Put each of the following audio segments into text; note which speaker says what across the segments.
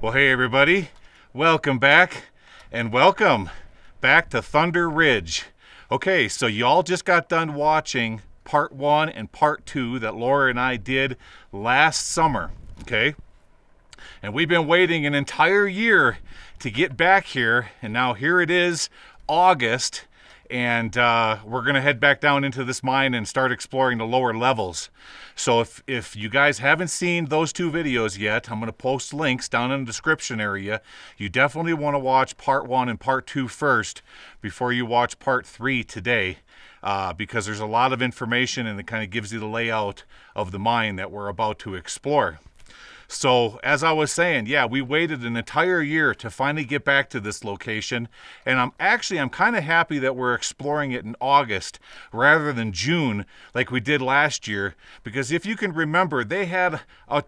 Speaker 1: Well, hey everybody, welcome back, and welcome back to Thunder Ridge. Okay, so y'all just got done watching part 1 and part 2 that Laura and I did last summer, okay? And we've been waiting an entire year to get back here, and now here it is, August, and we're gonna head back down into this mine and start exploring the lower levels. So if you guys haven't seen those two videos yet, I'm gonna post links down in the description area. You definitely wanna watch part 1 and part 2 first before you watch part 3 today, because there's a lot of information and it kind of gives you the layout of the mine that we're about to explore. So as I was saying, yeah, we waited an entire year to finally get back to this location, and I'm kind of happy that we're exploring it in August rather than June like we did last year, because if you can remember, they had a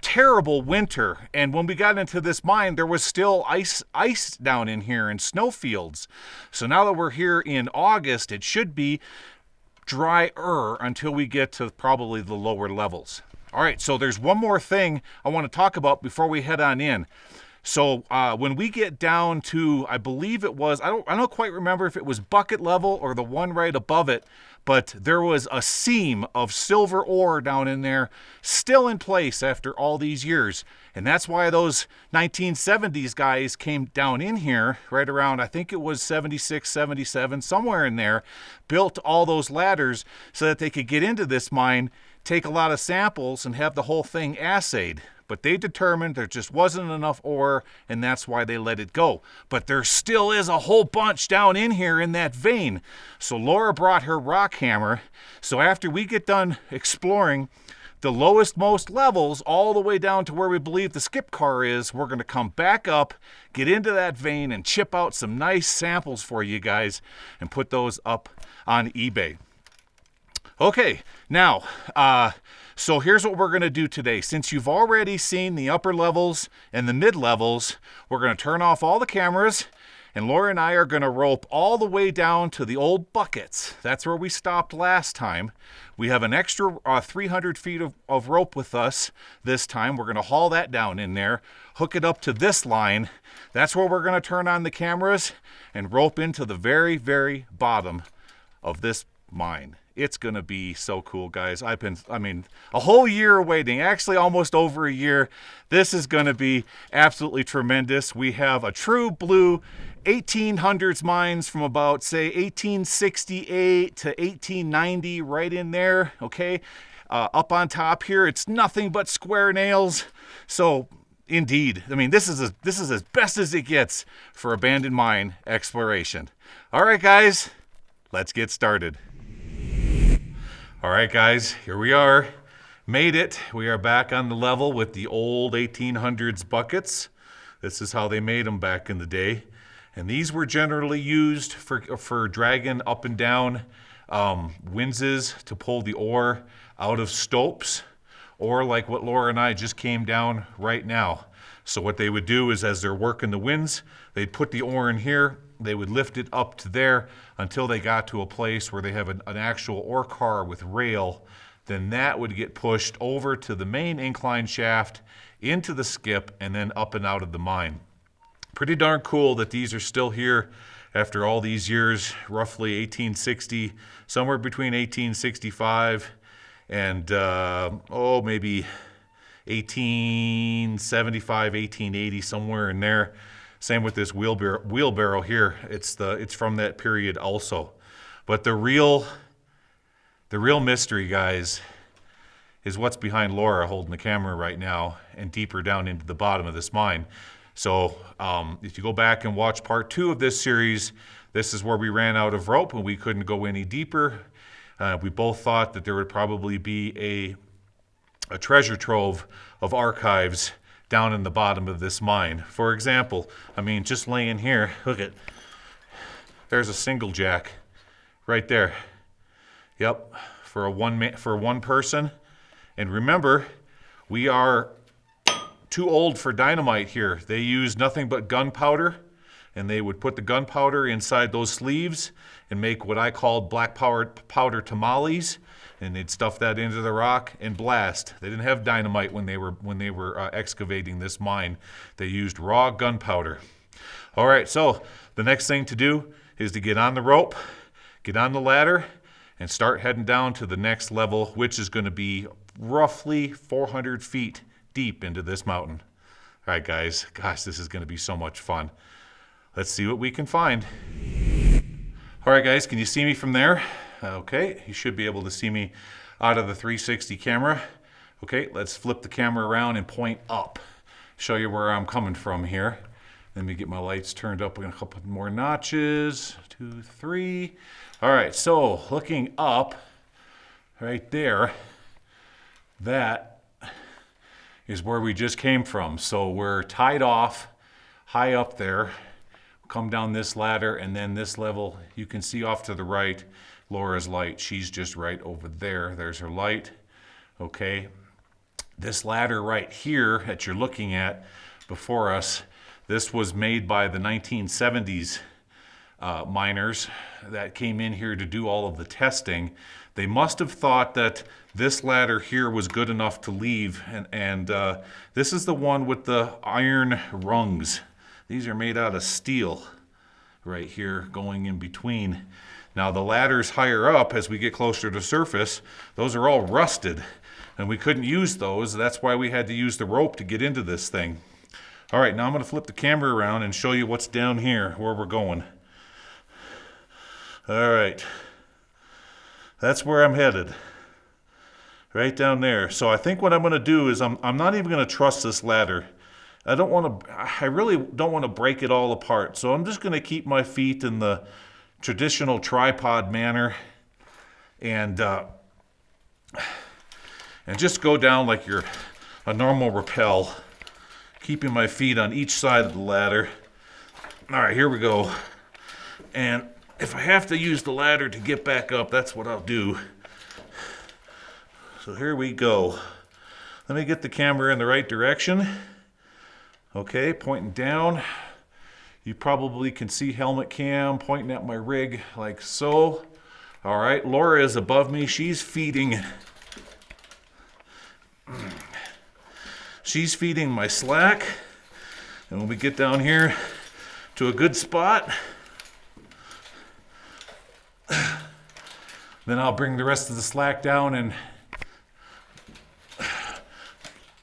Speaker 1: terrible winter, and when we got into this mine there was still ice down in here and snowfields. So now that we're here in August, it should be drier until we get to probably the lower levels. All right, so there's one more thing I want to talk about before we head on in. So when we get down to, I believe it was, I don't quite remember if it was bucket level or the one right above it, but there was a seam of silver ore down in there still in place after all these years. And that's why those 1970s guys came down in here right around, I think it was 76, 77, somewhere in there, built all those ladders so that they could get into this mine, take a lot of samples, and have the whole thing assayed. But they determined there just wasn't enough ore, and that's why they let it go. But there still is a whole bunch down in here in that vein. So Laura brought her rock hammer. So after we get done exploring the lowest most levels all the way down to where we believe the skip car is, we're going to come back up, get into that vein, and chip out some nice samples for you guys and put those up on eBay. Okay, now, so here's what we're going to do today. Since you've already seen the upper levels and the mid levels, we're going to turn off all the cameras, and Laura and I are going to rope all the way down to the old buckets. That's where we stopped last time. We have an extra 300 feet of rope with us this time. We're going to haul that down in there, hook it up to this line. That's where we're going to turn on the cameras and rope into the very, very bottom of this mine. It's going to be so cool, guys. A whole year waiting, actually almost over a year. This is going to be absolutely tremendous. We have a true blue 1800s mines from about, say, 1868 to 1890 right in there, okay? Up on top here, it's nothing but square nails. So, indeed, this is as best as it gets for abandoned mine exploration. All right, guys, let's get started. All right, guys, here we are. Made it. We are back on the level with the old 1800s buckets. This is how they made them back in the day. And these were generally used for dragging up and down winzes to pull the ore out of stopes, or like what Laura and I just came down right now. So what they would do is, as they're working the winds, they'd put the ore in here, they would lift it up to there until they got to a place where they have an actual ore car with rail. Then that would get pushed over to the main incline shaft, into the skip, and then up and out of the mine. Pretty darn cool that these are still here after all these years, roughly 1860, somewhere between 1865 and maybe 1875, 1880, somewhere in there. Same with this wheelbarrow here. It's from that period also. But the real mystery, guys, is what's behind Laura holding the camera right now and deeper down into the bottom of this mine. So if you go back and watch part 2 of this series, this is where we ran out of rope and we couldn't go any deeper. We both thought that there would probably be a treasure trove of archives down in the bottom of this mine. For example, just laying here, look at, there's a single jack right there. Yep, for one person. And remember, we are too old for dynamite here. They use nothing but gunpowder and they would put the gunpowder inside those sleeves and make what I called black powder tamales, and they'd stuff that into the rock and blast. They didn't have dynamite when they were excavating this mine. They used raw gunpowder. All right, so the next thing to do is to get on the rope, get on the ladder, and start heading down to the next level, which is going to be roughly 400 feet deep into this mountain. All right, guys, gosh, this is going to be so much fun. Let's see what we can find. All right, guys, can you see me from there? Okay, you should be able to see me out of the 360 camera. Okay, let's flip the camera around and point up. Show you where I'm coming from here. Let me get my lights turned up a couple more notches. 2, 3. All right, so looking up right there, that is where we just came from. So we're tied off high up there. Come down this ladder, and then this level, you can see off to the right, Laura's light. She's just right over there. There's her light. Okay. This ladder right here that you're looking at before us, this was made by the 1970s miners that came in here to do all of the testing. They must have thought that this ladder here was good enough to leave, and this is the one with the iron rungs. These are made out of steel right here going in between. Now the ladders higher up, as we get closer to surface, those are all rusted, and we couldn't use those. That's why we had to use the rope to get into this thing. All right, now I'm going to flip the camera around and show you what's down here, where we're going. All right, that's where I'm headed, right down there. So I think what I'm going to do is I'm not even going to trust this ladder. I really don't want to break it all apart. So I'm just going to keep my feet in the traditional tripod manner and just go down like you're a normal rappel, keeping my feet on each side of the ladder. All right, here we go. And if I have to use the ladder to get back up, that's what I'll do. So here we go. Let me get the camera in the right direction. Okay, pointing down. You probably can see helmet cam pointing at my rig like so. All right, Laura is above me. She's feeding my slack. And when we get down here to a good spot, then I'll bring the rest of the slack down and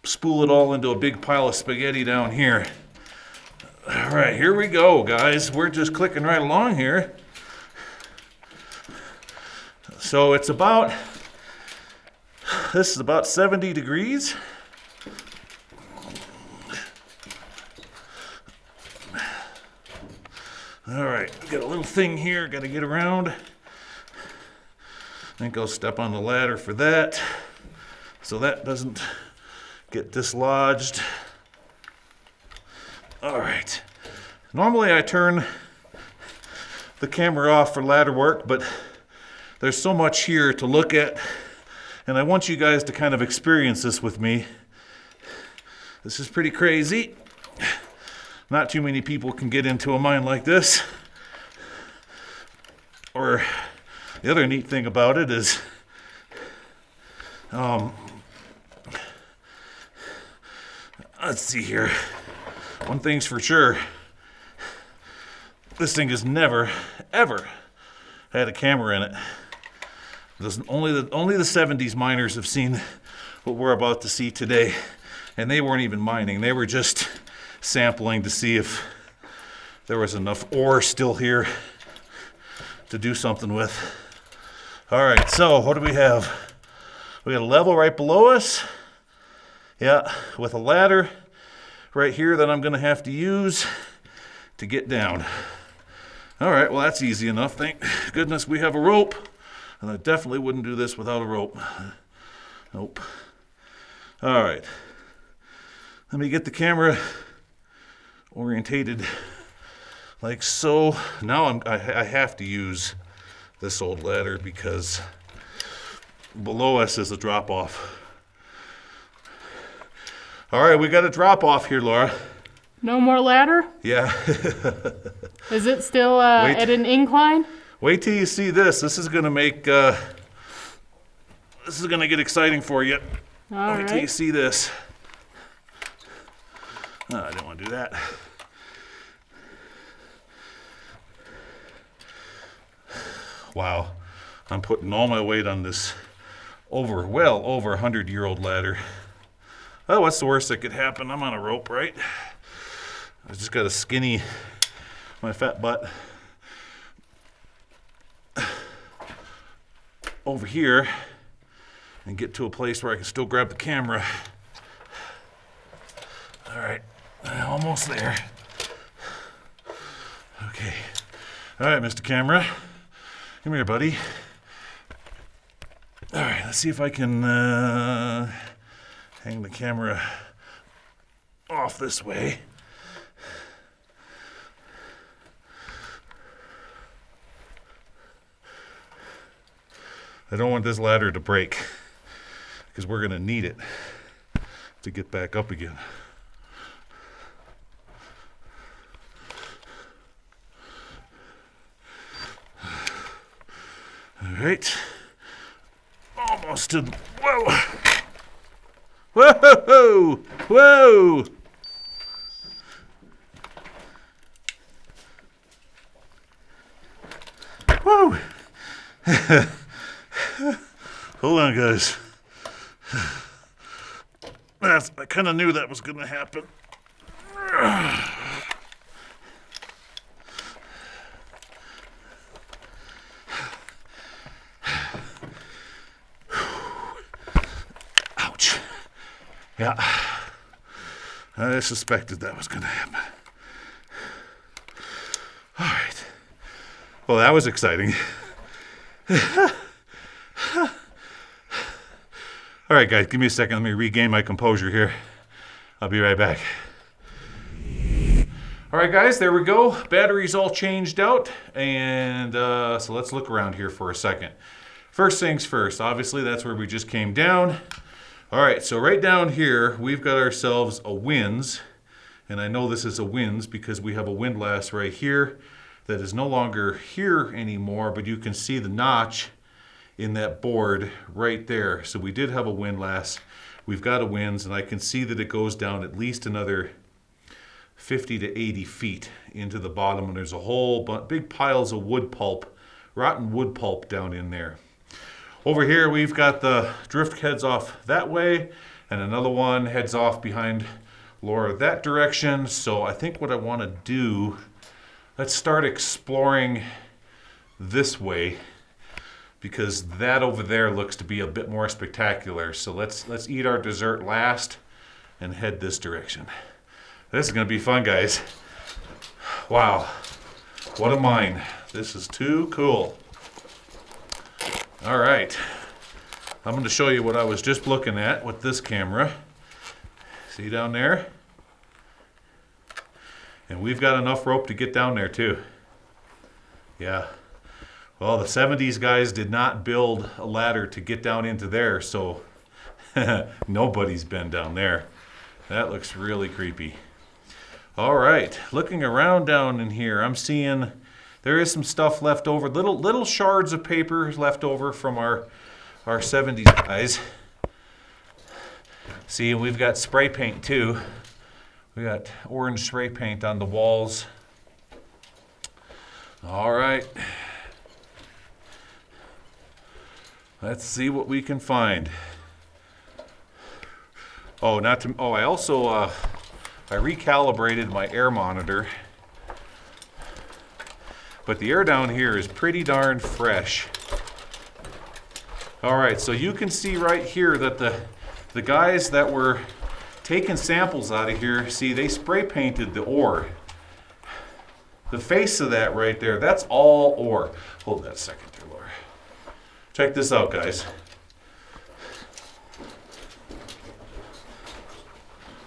Speaker 1: spool it all into a big pile of spaghetti down here. All right, here we go, guys. We're just clicking right along here. So this is about 70 degrees. All right, got a little thing here, got to get around. I think I'll step on the ladder for that, so that doesn't get dislodged. All right. Normally I turn the camera off for ladder work, but there's so much here to look at, and I want you guys to kind of experience this with me. This is pretty crazy. Not too many people can get into a mine like this. Or the other neat thing about it is let's see here. One thing's for sure. This thing has never, ever had a camera in it. Only the 70s miners have seen what we're about to see today. And they weren't even mining. They were just sampling to see if there was enough ore still here to do something with. All right, so what do we have? We got a level right below us. Yeah, with a ladder right here that I'm going to have to use to get down. All right, well, that's easy enough. Thank goodness we have a rope. And I definitely wouldn't do this without a rope. Nope. All right. Let me get the camera orientated like so. Now I have to use this old ladder because below us is a drop off. All right, we got a drop off here, Laura.
Speaker 2: No more ladder?
Speaker 1: Yeah.
Speaker 2: Is it still
Speaker 1: Wait.
Speaker 2: at an incline?
Speaker 1: Wait till you see this. This is gonna make, this is gonna get exciting for you.
Speaker 2: All
Speaker 1: Wait till you
Speaker 2: right.
Speaker 1: see this. Oh, I didn't want to do that. Wow, I'm putting all my weight on this well over 100-year-old ladder. Oh, what's the worst that could happen? I'm on a rope, right? I just got a skinny, my fat butt over here and get to a place where I can still grab the camera. All right, almost there. Okay. All right, Mr. Camera. Come here, buddy. All right, let's see if I can hang the camera off this way. I don't want this ladder to break because we're going to need it to get back up again. All right. Almost to, whoa. Whoa, whoa. Whoa. Hold on, guys. I kind of knew that was going to happen. Ouch. Yeah. I suspected that was going to happen. All right. Well, that was exciting. All right, guys, give me a second. Let me regain my composure here. I'll be right back. All right, guys, there we go. Batteries all changed out. And so let's look around here for a second. First things first, obviously, that's where we just came down. All right, so right down here, we've got ourselves a winds. And I know this is a winds because we have a windlass right here that is no longer here anymore, but you can see the notch in that board right there. So we did have a windlass. We've got a winds, and I can see that it goes down at least another 50 to 80 feet into the bottom, and there's a whole big piles of wood pulp, rotten wood pulp down in there. Over here we've got the drift heads off that way, and another one heads off behind Laura that direction. So I think what I want to do, let's start exploring this way, because that over there looks to be a bit more spectacular. So let's eat our dessert last and head this direction. This is going to be fun, guys. Wow, what a mine. This is too cool. All right, I'm going to show you what I was just looking at with this camera. See down there? And we've got enough rope to get down there too. Yeah. Well, the 70s guys did not build a ladder to get down into there, so nobody's been down there. That looks really creepy. All right, looking around down in here, I'm seeing there is some stuff left over, little shards of paper left over from our 70s guys. See, we've got spray paint too. We got orange spray paint on the walls. All right. Let's see what we can find. Oh, I also I recalibrated my air monitor. But the air down here is pretty darn fresh. All right, so you can see right here that the guys that were taking samples out of here, see, they spray painted the ore. The face of that right there, that's all ore. Hold that a second there, Laura. Check this out, guys.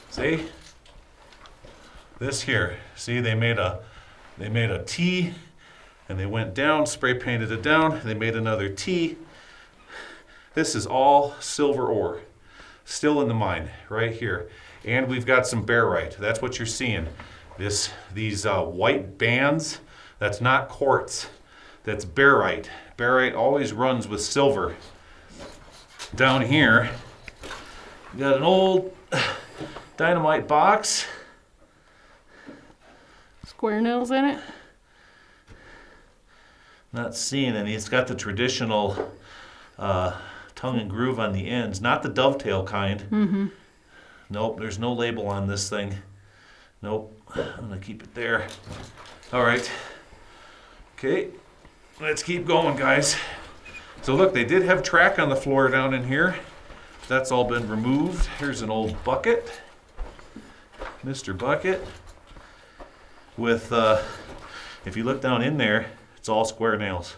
Speaker 1: See? This here, see, they made a T, and they went down, spray painted it down, they made another T. This is all silver ore, still in the mine, right here. And we've got some barite. That's what you're seeing. These white bands, that's not quartz. That's barite. Barite always runs with silver. Down here, we got an old dynamite box.
Speaker 2: Square nails in it.
Speaker 1: Not seeing any. It's got the traditional tongue and groove on the ends, not the dovetail kind.
Speaker 2: Mm-hmm.
Speaker 1: Nope, there's no label on this thing. Nope, I'm gonna keep it there. All right. Okay, let's keep going, guys. So look, they did have track on the floor down in here. That's all been removed. Here's an old bucket. Mr. Bucket. With, if you look down in there, it's all square nails.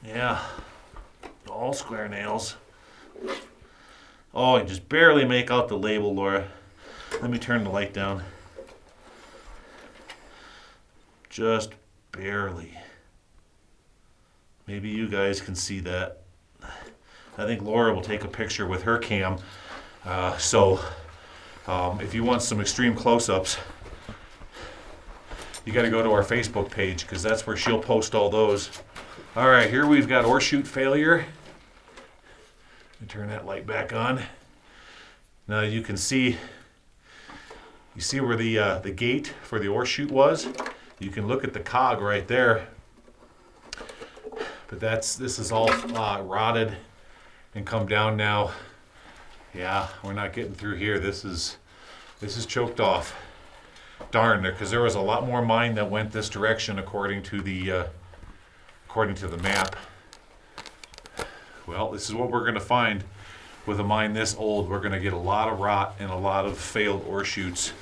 Speaker 1: Yeah, all square nails. Oh, you just barely make out the label, Laura. Let me turn the light down. Just barely. Maybe you guys can see that. I think Laura will take a picture with her cam. If you want some extreme close-ups, you got to go to our Facebook page because that's where she'll post all those. All right, here we've got ore chute failure. Turn that light back on. Now you can see, you see where the gate for the ore chute was? You can look at the cog right there. But this is all rotted and come down now. Yeah, we're not getting through here. This is choked off. Darn, because there was a lot more mine that went this direction according to the map. Well, this is what we're going to find with a mine this old. We're going to get a lot of rot and a lot of failed ore chutes.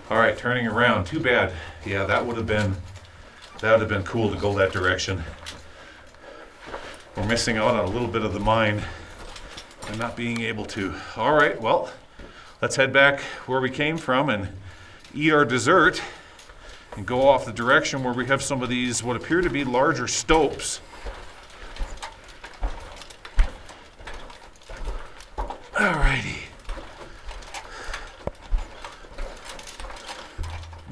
Speaker 1: All right, turning around. Too bad. Yeah, that would have been cool to go that direction. We're missing out on a little bit of the mine and not being able to. All right, well, let's head back where we came from and eat our dessert and go off the direction where we have some of these what appear to be larger stopes. Alrighty.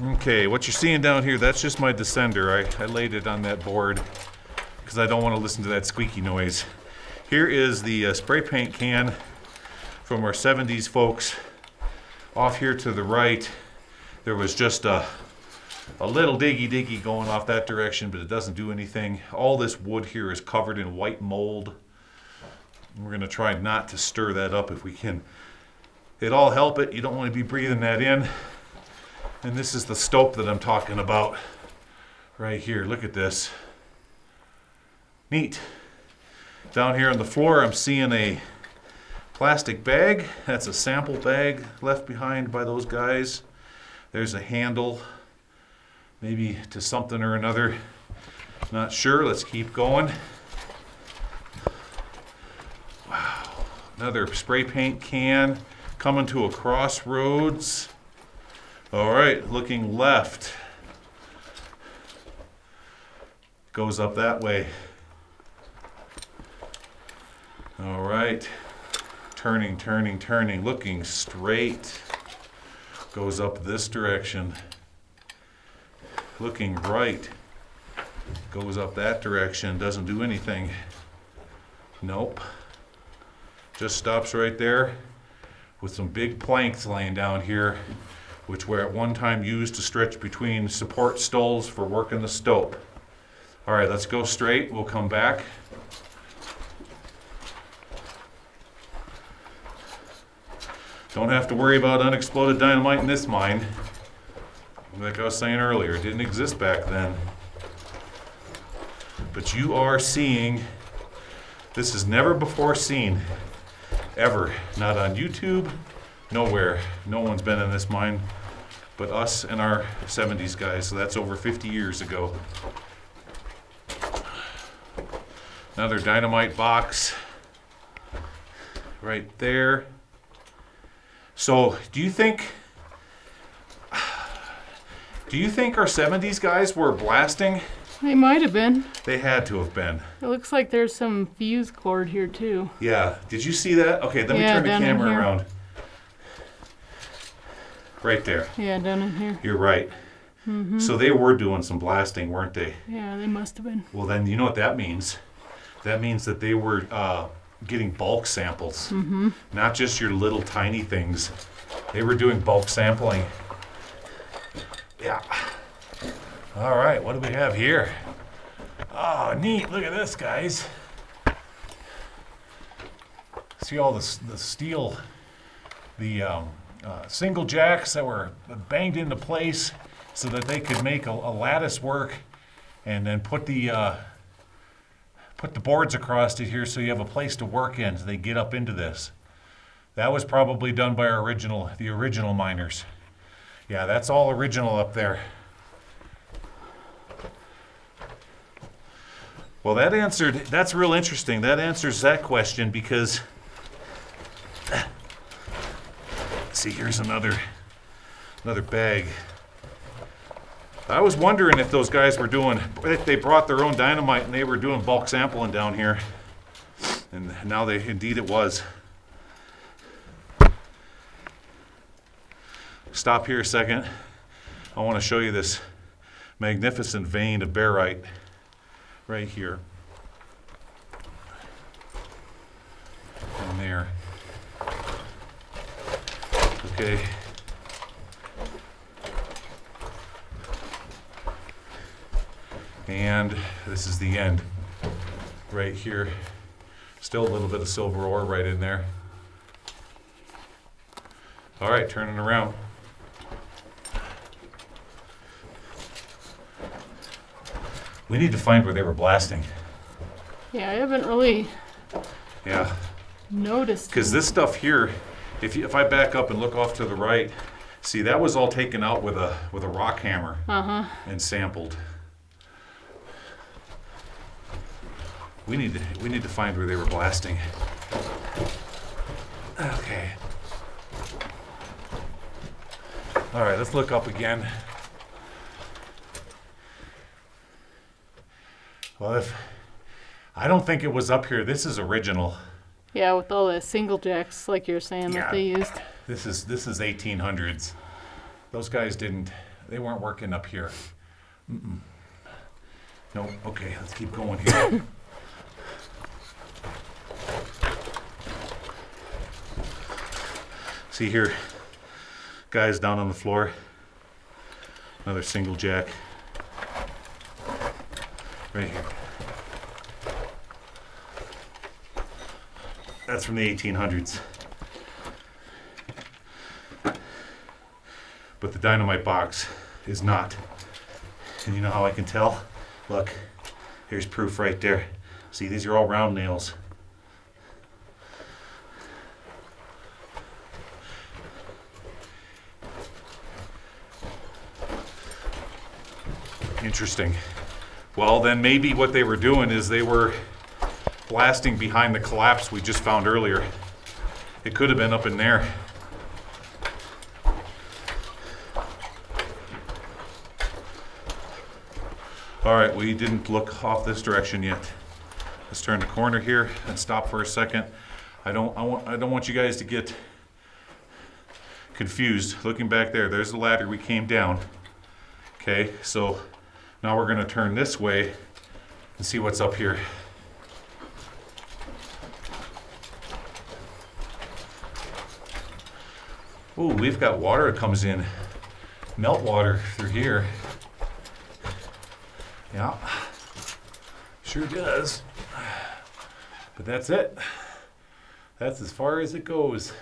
Speaker 1: Okay, what you're seeing down here, that's just my descender. I laid it on that board because I don't want to listen to that squeaky noise. Here is the spray paint can from our 70s folks. Off here to the right, there was just a little diggy going off that direction, but it doesn't do anything. All this wood here is covered in white mold. We're going to try not to stir that up if we can. It'll all help it. You don't want to be breathing that in. And this is the stope that I'm talking about right here. Look at this. Neat. Down here on the floor, I'm seeing a plastic bag. That's a sample bag left behind by those guys. There's a handle, maybe to something or another. Not sure. Let's keep going. Wow. Another spray paint can coming to a crossroads. All right, looking left. Goes up that way. All right. Turning, looking straight. Goes up this direction. Looking right. Goes up that direction. Doesn't do anything. Nope. Just stops right there with some big planks laying down here, which were at one time used to stretch between support stoles for working the stope. All right, let's go straight. We'll come back. Don't have to worry about unexploded dynamite in this mine. Like I was saying earlier, it didn't exist back then. But you are seeing, this is never before seen, ever. Not on YouTube, nowhere. No one's been in this mine but us and our 70s guys, so that's over 50 years ago. Another dynamite box right there. So, do you think our 70s guys were blasting?
Speaker 2: They might have been.
Speaker 1: They had to have been.
Speaker 2: It looks like there's some fuse cord here too.
Speaker 1: Yeah. Did you see that? Okay, let me
Speaker 2: Yeah,
Speaker 1: turn the
Speaker 2: down in
Speaker 1: camera
Speaker 2: here.
Speaker 1: around. Right there.
Speaker 2: Yeah, down in here.
Speaker 1: You're right. So they were doing some blasting, weren't they?
Speaker 2: Yeah, they must have been.
Speaker 1: Well, then you know what that means? That means that they were getting bulk samples, not just your little tiny things. They were doing bulk sampling. Yeah. All right, what do we have here? Oh, neat. Look at this, guys. See all the steel, the single jacks that were banged into place so that they could make a lattice work, and then put the boards across it here so you have a place to work in so they get up into this. That was probably done by the original miners. Yeah, that's all original up there. Well, that's real interesting. That answers that question because, see, here's another bag. I was wondering if those guys if they brought their own dynamite and they were doing bulk sampling down here. And now indeed it was. Stop here a second. I want to show you this magnificent vein of barite right here. And there. Okay. And this is the end right here. Still a little bit of silver ore right in there. All right, turning around. We need to find where they were blasting.
Speaker 2: Yeah, I haven't really
Speaker 1: Yeah,
Speaker 2: noticed.
Speaker 1: because this stuff here, if I back up and look off to the right, see that was all taken out with a rock hammer and sampled. We need to find where they were blasting. Okay. All right, let's look up again. Well, I don't think it was up here. This is original.
Speaker 2: Yeah, with all the single jacks, like you're saying, that they used.
Speaker 1: This is 1800s. Those guys they weren't working up here. No, okay, let's keep going here. See here, guys down on the floor. Another single jack. Right here. That's from the 1800s. But the dynamite box is not. And you know how I can tell? Look, here's proof right there. See, these are all round nails. Interesting. Well, then maybe what they were doing is they were blasting behind the collapse we just found earlier. It could have been up in there. All right, we didn't look off this direction yet. Let's turn the corner here and stop for a second. I don't want you guys to get confused. Looking back there, there's the ladder we came down. Okay, so now we're gonna turn this way and see what's up here. Ooh, we've got water that comes in, melt water through here. Yeah, sure does. But that's it. That's as far as it goes.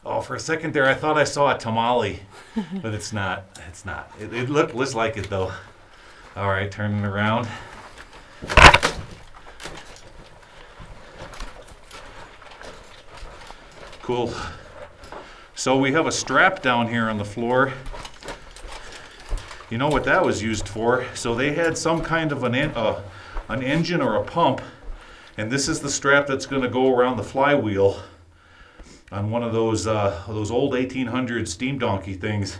Speaker 1: Oh, for a second there, I thought I saw a tamale, but it's not. It's not. It looked just like it though. All right, turning around. Cool. So we have a strap down here on the floor. You know what that was used for? So they had some kind of an engine or a pump, and this is the strap that's going to go around the flywheel on one of those old 1800 steam donkey things.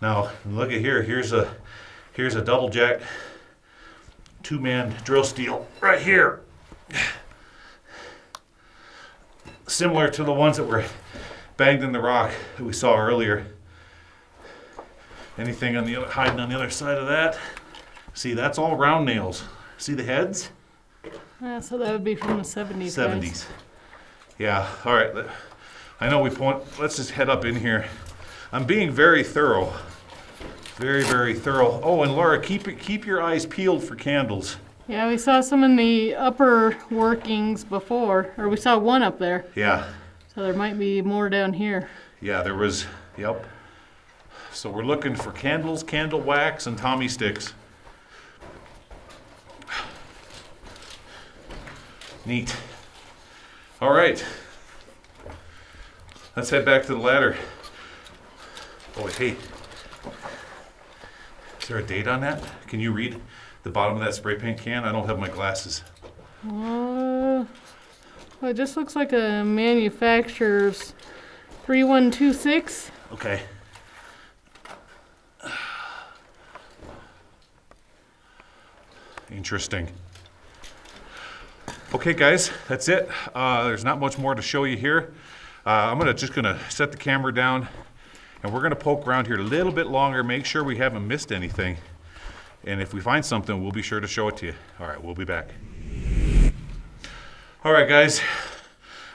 Speaker 1: Now look at here. Here's a double jack 2-man drill steel right here, similar to the ones that were banged in the rock that we saw earlier. Anything on the other, hiding on the other side of that? See, that's all round nails. See the heads?
Speaker 2: Yeah, so that would be from the 70s.
Speaker 1: 70s.
Speaker 2: Guys.
Speaker 1: Yeah, all right. I know let's just head up in here. I'm being very thorough. Very, very thorough. Oh, and Laura, keep your eyes peeled for candles.
Speaker 2: Yeah, we saw some in the upper workings before, or we saw one up there.
Speaker 1: Yeah.
Speaker 2: So there might be more down here.
Speaker 1: Yeah, there was, yep. So we're looking for candles, candle wax, and Tommy sticks. Neat. All right. Let's head back to the ladder. Oh, hey. Is there a date on that? Can you read the bottom of that spray paint can? I don't have my glasses.
Speaker 2: Well, it just looks like a manufacturer's 3126.
Speaker 1: Okay. Interesting. Okay, guys, that's it. There's not much more to show you here. I'm just gonna set the camera down, and we're gonna poke around here a little bit longer, make sure we haven't missed anything. And if we find something, we'll be sure to show it to you. All right, we'll be back. All right, guys,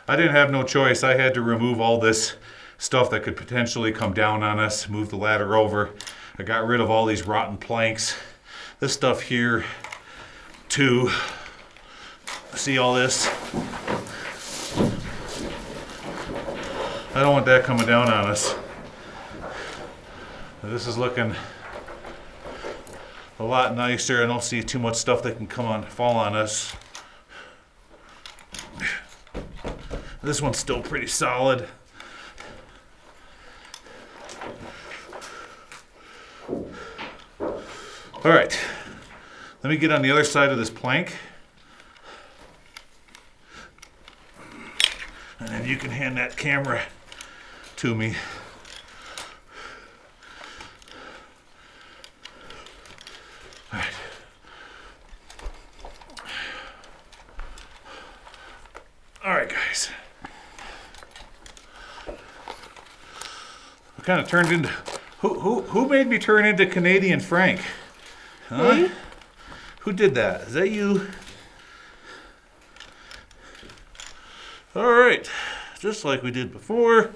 Speaker 1: I didn't have no choice. I had to remove all this stuff that could potentially come down on us, move the ladder over. I got rid of all these rotten planks. This stuff here, too. See all this? I don't want that coming down on us. This is looking a lot nicer. I don't see too much stuff that can fall on us. This one's still pretty solid. All right, let me get on the other side of this plank. And then you can hand that camera to me. All right. All right, guys. I kind of turned into who made me turn into Canadian Frank? Huh?
Speaker 2: Me?
Speaker 1: Who did that? Is that you? All right, just like we did before,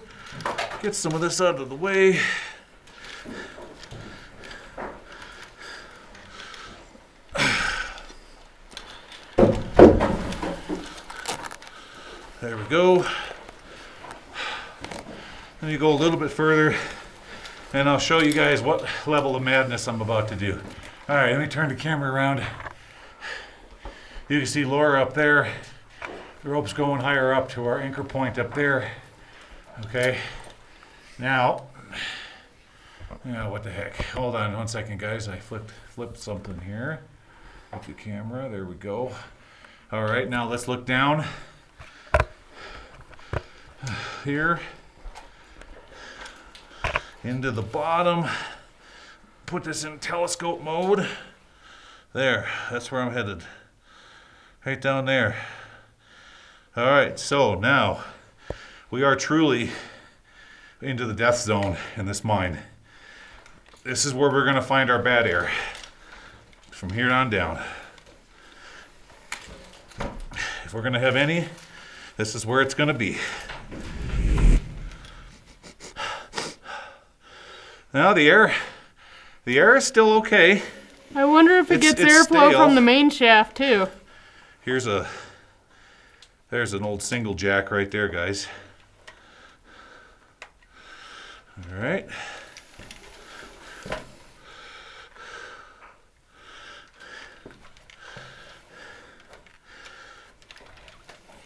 Speaker 1: get some of this out of the way. There we go. Let me go a little bit further, and I'll show you guys what level of madness I'm about to do. All right, let me turn the camera around. You can see Laura up there. The rope's going higher up to our anchor point up there. Okay. Now, what the heck? Hold on 1 second, guys. I flipped something here. With the camera. There we go. All right, now let's look down here into the bottom. Put this in telescope mode. There, that's where I'm headed. Right down there. All right, so now we are truly into the death zone in this mine. This is where we're gonna find our bad air. From here on down. If we're gonna have any, this is where it's gonna be. Now the air is still okay.
Speaker 2: I wonder if it gets airflow from the main shaft too.
Speaker 1: There's an old single jack right there, guys. All right.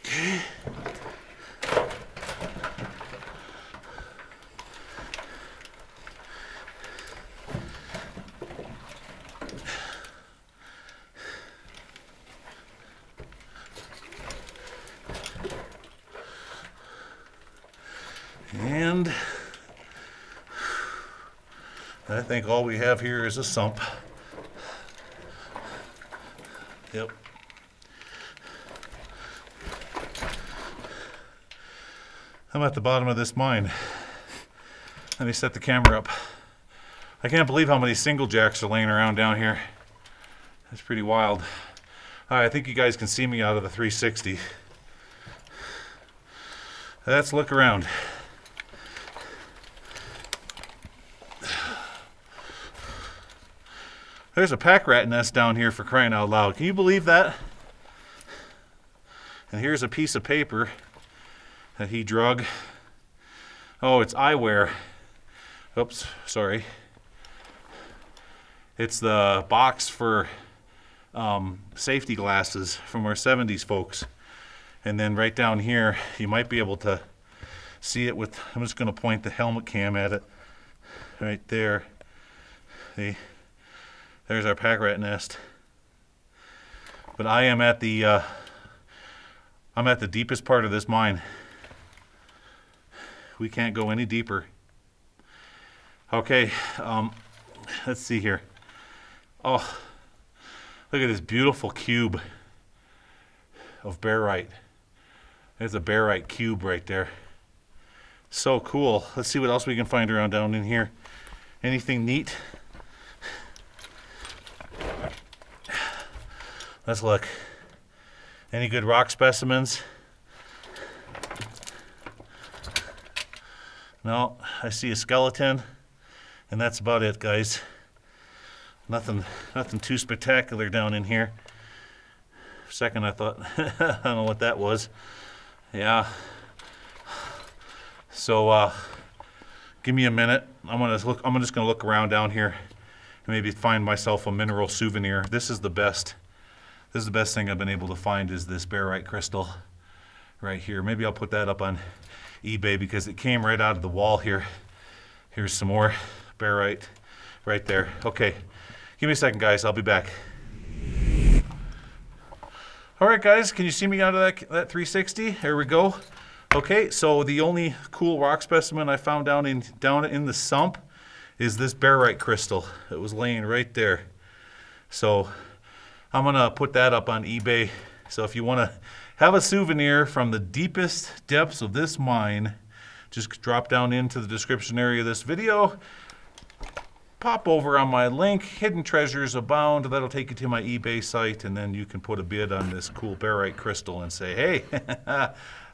Speaker 1: Okay. And I think all we have here is a sump. Yep. I'm at the bottom of this mine. Let me set the camera up. I can't believe how many single jacks are laying around down here. That's pretty wild. All right, I think you guys can see me out of the 360. Let's look around. There's a pack rat nest down here, for crying out loud. Can you believe that? And here's a piece of paper that he drug. Oh, it's eyewear. Oops, sorry. It's the box for safety glasses from our 70s folks. And then right down here, you might be able to see it with, I'm just going to point the helmet cam at it. Right there. See? There's our pack rat nest. But I am at the I'm at the deepest part of this mine. We can't go any deeper. Okay, let's see here. Oh, look at this beautiful cube of barite. There's a barite cube right there. So cool. Let's see what else we can find around down in here. Anything neat? Let's look. Any good rock specimens? No, I see a skeleton, and that's about it, guys. Nothing too spectacular down in here. For a second I thought, I don't know what that was. Yeah. So give me a minute. I'm just gonna look around down here and maybe find myself a mineral souvenir. This is the best thing I've been able to find, is this barite crystal right here. Maybe I'll put that up on eBay because it came right out of the wall here. Here's some more barite right there. Okay, give me a second, guys. I'll be back. All right, guys, can you see me out of that 360? There we go. Okay, so the only cool rock specimen I found down in the sump is this barite crystal. It was laying right there. So I'm gonna put that up on eBay. So if you wanna have a souvenir from the deepest depths of this mine, just drop down into the description area of this video, pop over on my link, Hidden Treasures Abound. That'll take you to my eBay site, and then you can put a bid on this cool barite crystal and say, hey,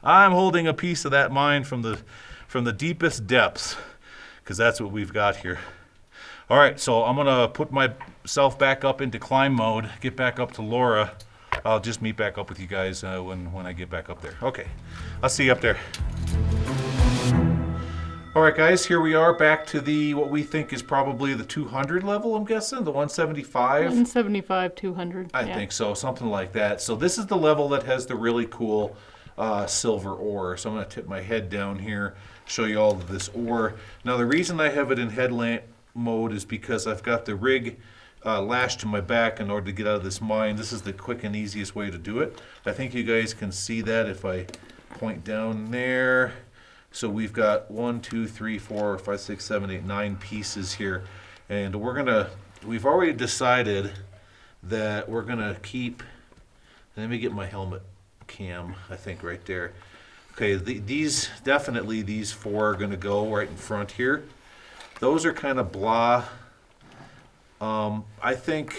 Speaker 1: I'm holding a piece of that mine from the deepest depths, because that's what we've got here. All right, so I'm gonna put myself back up into climb mode, get back up to Laura. I'll just meet back up with you guys when I get back up there. Okay, I'll see you up there. All right, guys, here we are back to what we think is probably the 200 level, I'm guessing, the 175?
Speaker 2: 175, 200.
Speaker 1: I think so, something like that. So this is the level that has the really cool silver ore. So I'm gonna tip my head down here, show you all of this ore. Now the reason I have it in headlamp mode is because I've got the rig lashed to my back in order to get out of this mine. This is the quick and easiest way to do it. I think you guys can see that if I point down there. So we've got 1, 2, 3, 4, 5, 6, 7, 8, 9 pieces here. And we've already decided that we're gonna keep, let me get my helmet cam, I think right there. Okay, these 4 are gonna go right in front here. Those are kind of blah. I think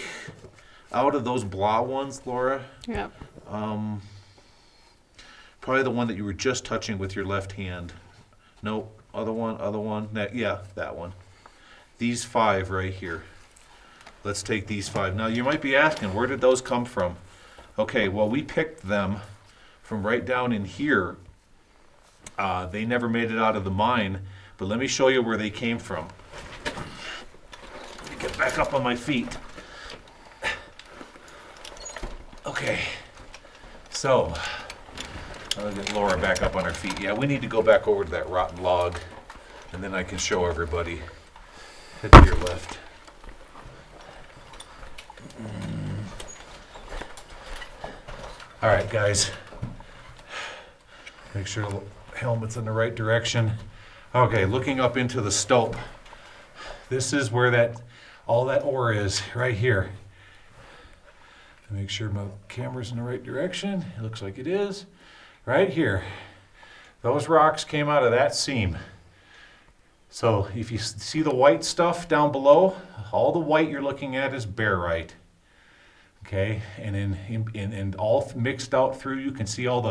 Speaker 1: out of those blah ones, Laura,
Speaker 2: Yeah.
Speaker 1: probably the one that you were just touching with your left hand. Nope, other one. Yeah, that one. These 5 right here. Let's take these 5. Now you might be asking, where did those come from? Okay, well, we picked them from right down in here. They never made it out of the mine, but let me show you where they came from. Let me get back up on my feet. Okay, so I'll get Laura back up on her feet. Yeah, we need to go back over to that rotten log, and then I can show everybody. Head to your left. All right, guys. Make sure the helmet's in the right direction. Okay, looking up into the stope. This is where all that ore is, right here. Make sure my camera's in the right direction. It looks like it is. Right here. Those rocks came out of that seam. So if you see the white stuff down below, all the white you're looking at is barite. Okay, and all mixed out through, you can see all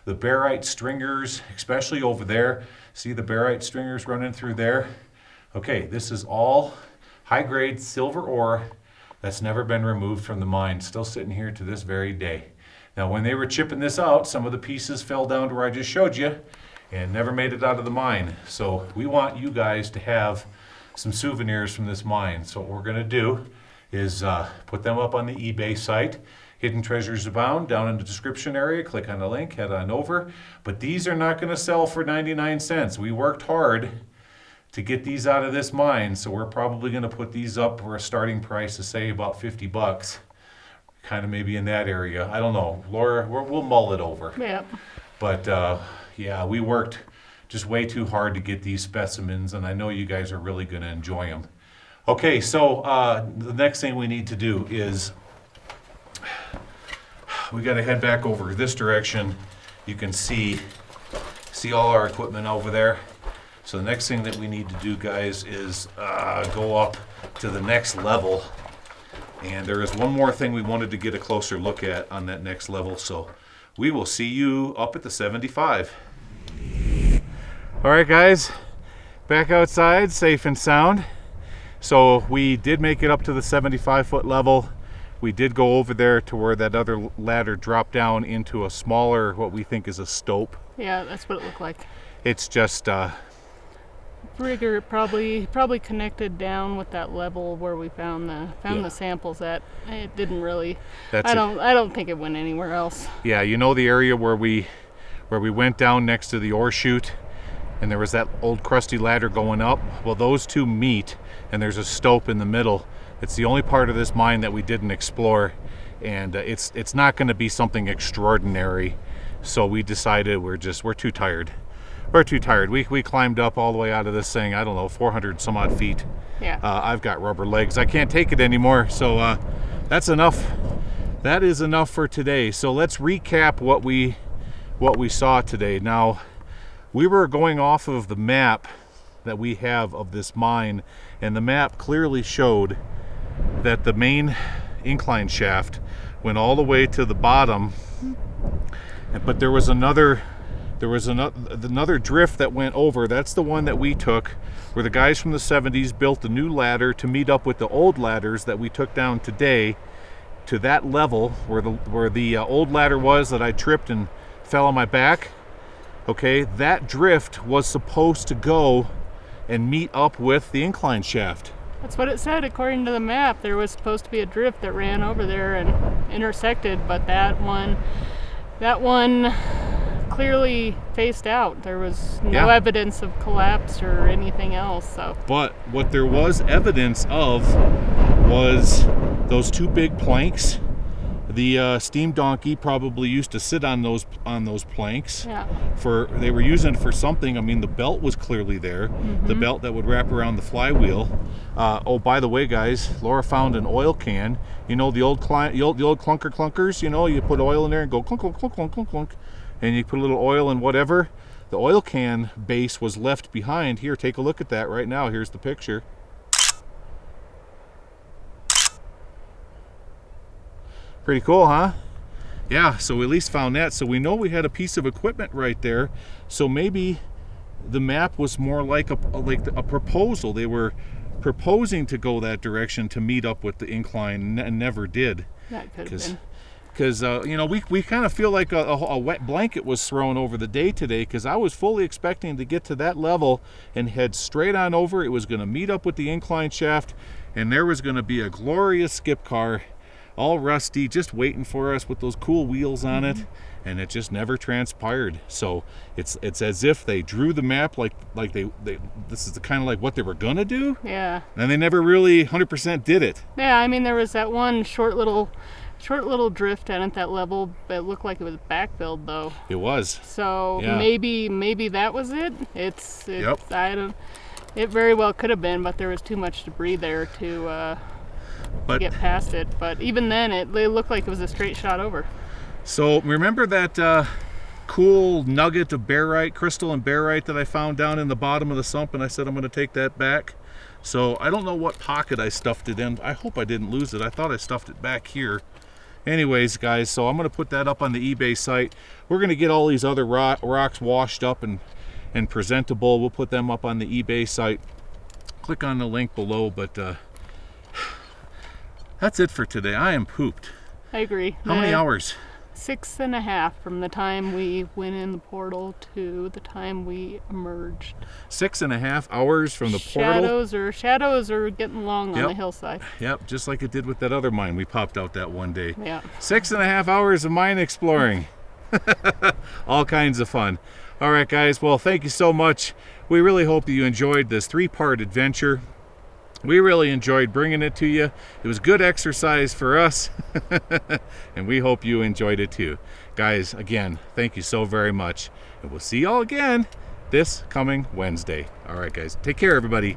Speaker 1: the barite stringers, especially over there. See the barite stringers running through there? Okay, this is all high-grade silver ore that's never been removed from the mine, still sitting here to this very day. Now, when they were chipping this out, some of the pieces fell down to where I just showed you and never made it out of the mine. So we want you guys to have some souvenirs from this mine. So what we're going to do is put them up on the eBay site. Hidden Treasures Abound, down in the description area. Click on the link, head on over. But these are not going to sell for 99 cents. We worked hard to get these out of this mine, so we're probably going to put these up for a starting price of, say, about 50 bucks. Kind of maybe in that area. I don't know. Laura, we'll mull it over.
Speaker 2: Yeah.
Speaker 1: But yeah, we worked just way too hard to get these specimens, and I know you guys are really going to enjoy them. Okay, so the next thing we need to do is we got to head back over this direction. You can see all our equipment over there. So the next thing that we need to do, guys, is go up to the next level. And there is one more thing we wanted to get a closer look at on that next level. So we will see you up at the 75. All right, guys, back outside, safe and sound. So we did make it up to the 75-foot level. We did go over there to where that other ladder dropped down into a smaller, what we think is a stope.
Speaker 2: Yeah, that's what it looked like.
Speaker 1: It's just
Speaker 2: Rigger probably connected down with that level where we found the samples at. It didn't really. I don't think it went anywhere else.
Speaker 1: Yeah, you know the area where we went down next to the ore chute, and there was that old crusty ladder going up. Well, those two meet, and there's a stope in the middle. It's the only part of this mine that we didn't explore, and it's not going to be something extraordinary. So we decided we're too tired. We're too tired. We climbed up all the way out of this thing, I don't know, 400 some odd feet.
Speaker 2: Yeah.
Speaker 1: I've got rubber legs. I can't take it anymore. So that's enough. That is enough for today. So let's recap what we saw today. Now, we were going off of the map that we have of this mine, and the map clearly showed that the main incline shaft went all the way to the bottom, but there was another drift that went over. That's the one that we took, where the guys from the 70s built a new ladder to meet up with the old ladders that we took down today to that level where the old ladder was that I tripped and fell on my back. Okay, that drift was supposed to go and meet up with the incline shaft.
Speaker 2: That's what it said according to the map. There was supposed to be a drift that ran over there and intersected, but that one clearly faced out. There was no evidence of collapse or anything else. So. But
Speaker 1: what there was evidence of was those two big planks. The steam donkey probably used to sit on those planks.
Speaker 2: Yeah.
Speaker 1: They were using it for something. I mean, the belt was clearly there. Mm-hmm. The belt that would wrap around the flywheel. Oh, by the way, guys, Laura found an oil can. You know the old clunker clunkers. You know, you put oil in there and go clunk clunk clunk clunk clunk clunk, and you put a little oil in whatever. The oil can base was left behind. Here, take a look at that right now. Here's the picture. Pretty cool, huh? Yeah, so we at least found that. So we know we had a piece of equipment right there. So maybe the map was more like a proposal. They were proposing to go that direction to meet up with the incline and never did.
Speaker 2: That could have been.
Speaker 1: Because, you know, we kind of feel like a wet blanket was thrown over the day today, because I was fully expecting to get to that level and head straight on over. It was going to meet up with the incline shaft, and there was going to be a glorious skip car, all rusty, just waiting for us with those cool wheels on it, and it just never transpired. So it's as if they drew the map like they this is kind of like what they were gonna do.
Speaker 2: Yeah.
Speaker 1: And they never really 100% did it.
Speaker 2: Yeah, I mean, there was that one short little drift down at that level, but it looked like it was backfilled though.
Speaker 1: It was.
Speaker 2: So
Speaker 1: yeah.
Speaker 2: maybe that was it.
Speaker 1: Yep.
Speaker 2: It very well could have been, but there was too much debris there to get past it. But even then, it looked like it was a straight shot over.
Speaker 1: So remember that cool nugget of barite, crystal and barite that I found down in the bottom of the sump, and I said I'm going to take that back. So I don't know what pocket I stuffed it in. I hope I didn't lose it. I thought I stuffed it back here. Anyways, guys, so I'm going to put that up on the eBay site. We're going to get all these other rocks washed up and presentable. We'll put them up on the eBay site. Click on the link below, but that's it for today. I am pooped.
Speaker 2: I agree.
Speaker 1: How many hours?
Speaker 2: 6.5 from the time we went in the portal to the time we emerged.
Speaker 1: 6.5 hours from the portal?
Speaker 2: Shadows are getting long on the hillside.
Speaker 1: Yep, just like it did with that other mine we popped out that one day.
Speaker 2: Yeah.
Speaker 1: 6.5 hours of mine exploring. All kinds of fun. All right, guys. Well, thank you so much. We really hope that you enjoyed this 3-part adventure. We really enjoyed bringing it to you. It was good exercise for us, and we hope you enjoyed it too. Guys, again, thank you so very much, and we'll see y'all again this coming Wednesday. All right, guys. Take care, everybody.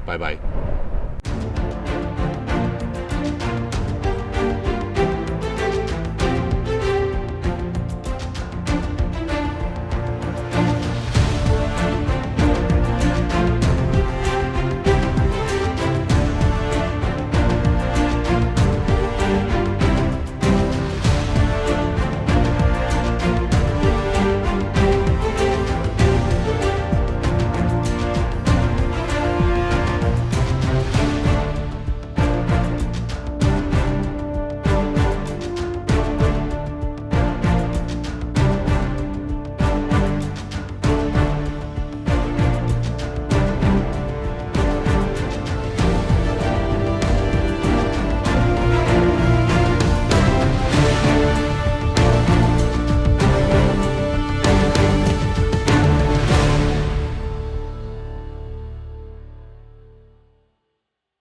Speaker 1: Bye-bye.